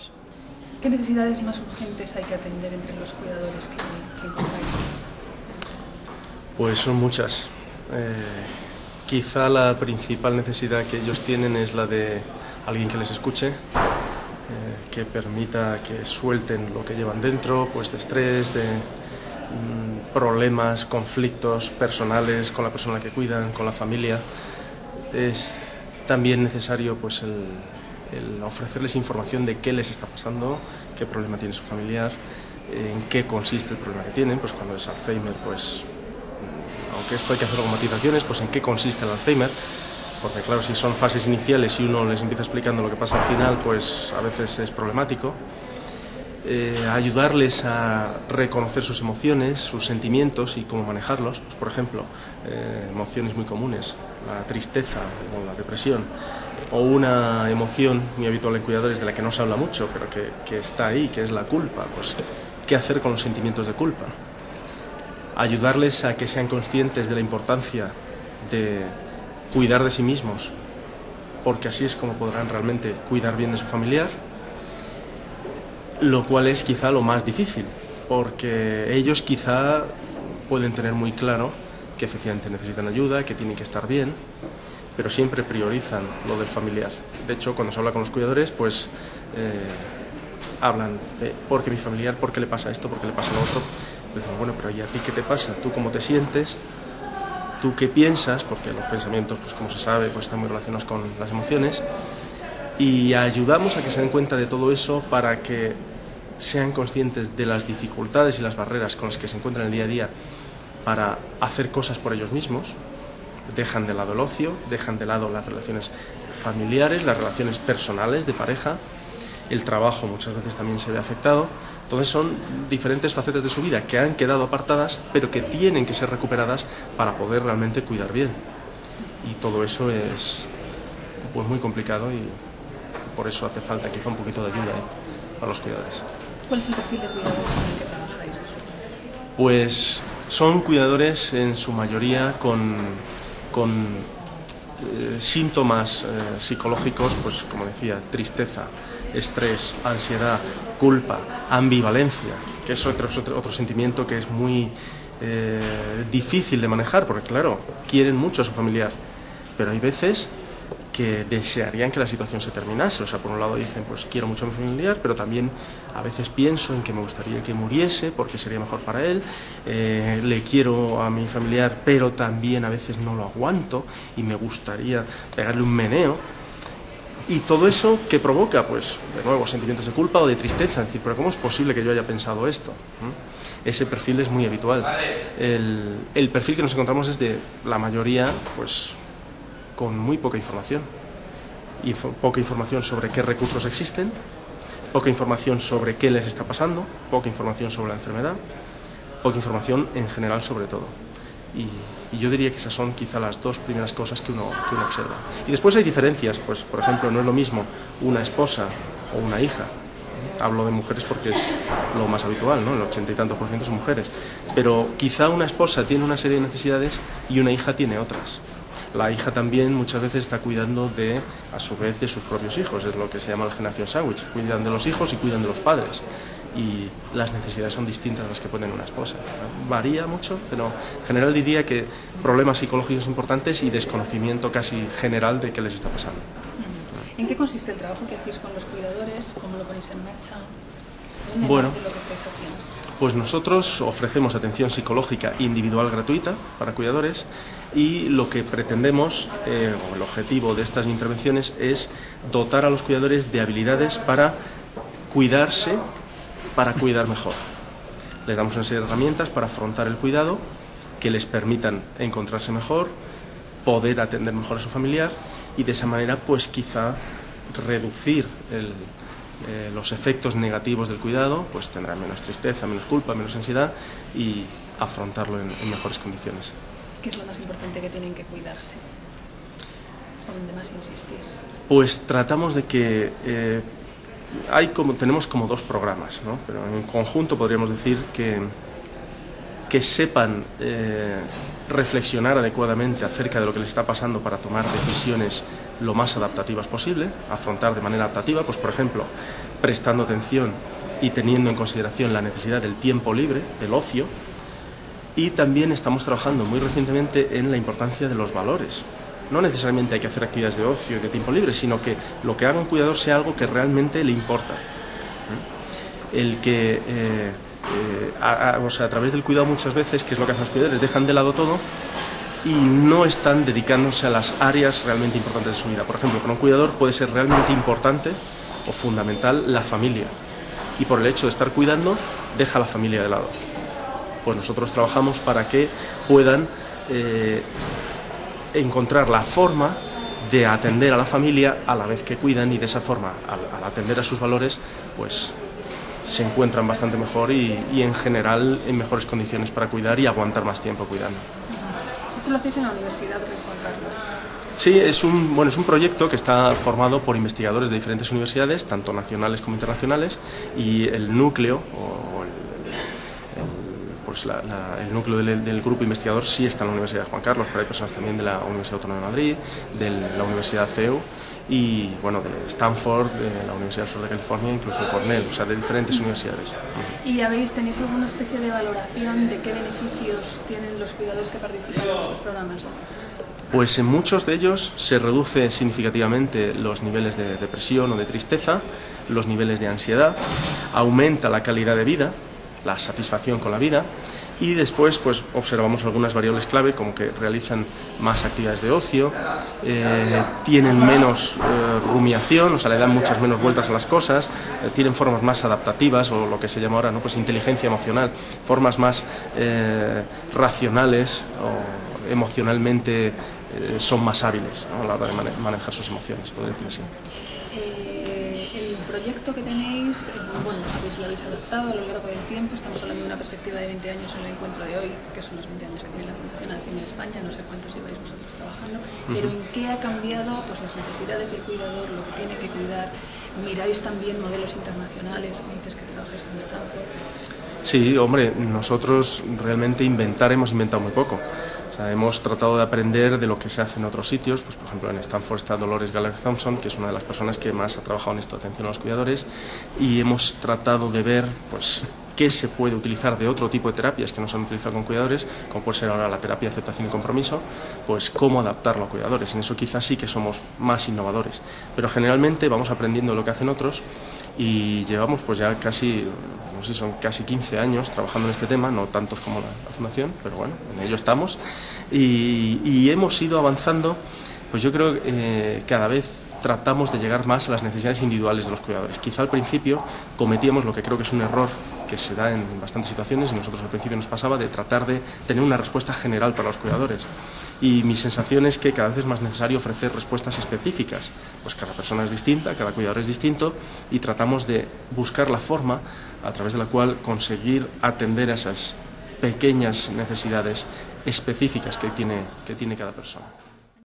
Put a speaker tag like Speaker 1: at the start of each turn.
Speaker 1: cuidados.
Speaker 2: ¿Qué necesidades más urgentes hay que atender entre los cuidadores que encontráis?
Speaker 1: Pues son muchas. Quizá la principal necesidad que ellos tienen es la de alguien que les escuche, que permita que suelten lo que llevan dentro, pues de estrés, de problemas, conflictos personales con la persona que cuidan, con la familia. Es también necesario pues el ofrecerles información de qué les está pasando, qué problema tiene su familiar, en qué consiste el problema que tienen, pues cuando es Alzheimer, pues aunque esto hay que hacer con matizaciones, pues en qué consiste el Alzheimer, porque claro, si son fases iniciales y uno les empieza explicando lo que pasa al final, pues a veces es problemático. Ayudarles a reconocer sus emociones, sus sentimientos y cómo manejarlos, pues por ejemplo, emociones muy comunes, la tristeza o la depresión, o una emoción muy habitual en cuidadores de la que no se habla mucho, pero que está ahí, que es la culpa, pues qué hacer con los sentimientos de culpa. Ayudarles a que sean conscientes de la importancia de cuidar de sí mismos, porque así es como podrán realmente cuidar bien de su familiar, lo cual es quizá lo más difícil, porque ellos quizá pueden tener muy claro que efectivamente necesitan ayuda, que tienen que estar bien, pero siempre priorizan lo del familiar. De hecho, cuando se habla con los cuidadores, pues hablan de ¿por qué mi familiar? ¿Por qué le pasa esto? ¿Por qué le pasa lo otro? Dicen, bueno, pero ¿y a ti qué te pasa? ¿Tú cómo te sientes? ¿Tú qué piensas? Porque los pensamientos, pues como se sabe, pues están muy relacionados con las emociones. Y ayudamos a que se den cuenta de todo eso para que sean conscientes de las dificultades y las barreras con las que se encuentran en el día a día para hacer cosas por ellos mismos. Dejan de lado el ocio, dejan de lado las relaciones familiares, las relaciones personales de pareja, el trabajo muchas veces también se ve afectado. Entonces son diferentes facetas de su vida que han quedado apartadas, pero que tienen que ser recuperadas para poder realmente cuidar bien. Y todo eso es pues muy complicado y por eso hace falta quizá un poquito de ayuda para los cuidadores.
Speaker 2: ¿Cuál es el perfil de cuidadores con el que trabajáis vosotros?
Speaker 1: Pues son cuidadores en su mayoría con síntomas psicológicos, pues como decía, tristeza, estrés, ansiedad, culpa, ambivalencia, que es otro sentimiento que es muy difícil de manejar, porque claro, quieren mucho a su familiar, pero hay veces que desearían que la situación se terminase. O sea, por un lado dicen, pues quiero mucho a mi familiar, pero también a veces pienso en que me gustaría que muriese porque sería mejor para él, le quiero a mi familiar, pero también a veces no lo aguanto y me gustaría pegarle un meneo. Y todo eso, ¿qué provoca? Pues, de nuevo, sentimientos de culpa o de tristeza. Es decir, ¿pero cómo es posible que yo haya pensado esto? Ese perfil es muy habitual. El perfil que nos encontramos es de la mayoría, pues, con muy poca información. Y poca información sobre qué recursos existen, poca información sobre qué les está pasando, poca información sobre la enfermedad, poca información en general sobre todo. Y yo diría que esas son quizá las dos primeras cosas que uno observa. Y después hay diferencias, pues por ejemplo no es lo mismo una esposa o una hija. Hablo de mujeres porque es lo más habitual, ¿no? El 80 y tantos % son mujeres. Pero quizá una esposa tiene una serie de necesidades y una hija tiene otras. La hija también muchas veces está cuidando a su vez de sus propios hijos, es lo que se llama la generación sándwich. Cuidan de los hijos y cuidan de los padres. Y las necesidades son distintas a las que pone una esposa. Varía mucho, pero en general diría que problemas psicológicos importantes y desconocimiento casi general de qué les está pasando.
Speaker 2: ¿En qué consiste el trabajo que hacéis con los cuidadores? ¿Cómo lo ponéis en marcha? ¿Dónde
Speaker 1: Bueno,
Speaker 2: nace lo que estáis haciendo?
Speaker 1: pues nosotros ofrecemos atención psicológica individual gratuita para cuidadores y lo que pretendemos, o el objetivo de estas intervenciones es dotar a los cuidadores de habilidades para cuidarse, para cuidar mejor. Les damos una serie de herramientas para afrontar el cuidado que les permitan encontrarse mejor, poder atender mejor a su familiar y de esa manera pues quizá reducir los efectos negativos del cuidado, pues tendrán menos tristeza, menos culpa, menos ansiedad y afrontarlo en mejores condiciones.
Speaker 2: ¿Qué es lo más importante que tienen que cuidarse? ¿O dónde más insistís?
Speaker 1: Pues tratamos de que tenemos como dos programas, ¿no? Pero en conjunto podríamos decir que sepan reflexionar adecuadamente acerca de lo que les está pasando para tomar decisiones lo más adaptativas posible, afrontar de manera adaptativa, pues por ejemplo, prestando atención y teniendo en consideración la necesidad del tiempo libre, del ocio, y también estamos trabajando muy recientemente en la importancia de los valores. No necesariamente hay que hacer actividades de ocio y de tiempo libre, sino que lo que haga un cuidador sea algo que realmente le importa. El que, a través del cuidado muchas veces, que es lo que hacen los cuidadores, dejan de lado todo y no están dedicándose a las áreas realmente importantes de su vida. Por ejemplo, para un cuidador puede ser realmente importante o fundamental la familia, y por el hecho de estar cuidando, deja a la familia de lado. Pues nosotros trabajamos para que puedan encontrar la forma de atender a la familia a la vez que cuidan, y de esa forma, al atender a sus valores, pues se encuentran bastante mejor y en general en mejores condiciones para cuidar y aguantar más tiempo cuidando.
Speaker 2: ¿Esto lo hacéis en la Universidad de Juan Carlos?
Speaker 1: Sí, es un proyecto que está formado por investigadores de diferentes universidades, tanto nacionales como internacionales, y el núcleo, el núcleo del grupo investigador sí está en la Universidad de Juan Carlos, pero hay personas también de la Universidad Autónoma de Madrid, de la Universidad CEU y bueno, de Stanford, de la Universidad del Sur de California, incluso de Cornell, o sea, de diferentes universidades.
Speaker 2: ¿Y tenéis alguna especie de valoración de qué beneficios tienen los cuidadores que participan en estos programas?
Speaker 1: Pues en muchos de ellos se reduce significativamente los niveles de depresión o de tristeza, los niveles de ansiedad, aumenta la calidad de vida, la satisfacción con la vida, y después pues observamos algunas variables clave, como que realizan más actividades de ocio, tienen menos rumiación, o sea, le dan muchas menos vueltas a las cosas, tienen formas más adaptativas, o lo que se llama ahora, ¿no?, pues inteligencia emocional, formas más racionales o emocionalmente son más hábiles, ¿no?, a la hora de manejar sus emociones, podría decir así.
Speaker 2: El proyecto que tenéis, bueno, lo habéis adaptado a lo largo del tiempo. Estamos hablando de una perspectiva de 20 años en el encuentro de hoy, que son los 20 años que tiene la Fundación Alzheimer España, no sé cuántos lleváis vosotros trabajando, pero ¿en qué ha cambiado pues las necesidades del cuidador, lo que tiene que cuidar? ¿Miráis también modelos internacionales? Dices que trabajáis con Stanford.
Speaker 1: Sí, hombre, nosotros realmente hemos inventado muy poco. O sea, hemos tratado de aprender de lo que se hace en otros sitios, pues por ejemplo en Stanford está Dolores Gallagher Thompson, que es una de las personas que más ha trabajado en esto, atención a los cuidadores, y hemos tratado de ver pues qué se puede utilizar de otro tipo de terapias que no se han utilizado con cuidadores, como puede ser ahora la terapia de aceptación y compromiso, pues cómo adaptarlo a cuidadores. En eso quizás sí que somos más innovadores, pero generalmente vamos aprendiendo lo que hacen otros, y llevamos pues ya casi, no sé, son casi 15 años trabajando en este tema, no tantos como la Fundación, pero bueno, en ello estamos, y hemos ido avanzando. Pues yo creo que cada vez tratamos de llegar más a las necesidades individuales de los cuidadores. Quizá al principio cometíamos lo que creo que es un error que se da en bastantes situaciones, y nosotros al principio nos pasaba, de tratar de tener una respuesta general para los cuidadores. Y mi sensación es que cada vez es más necesario ofrecer respuestas específicas. Pues cada persona es distinta, cada cuidador es distinto, y tratamos de buscar la forma a través de la cual conseguir atender a esas pequeñas necesidades específicas que tiene cada persona.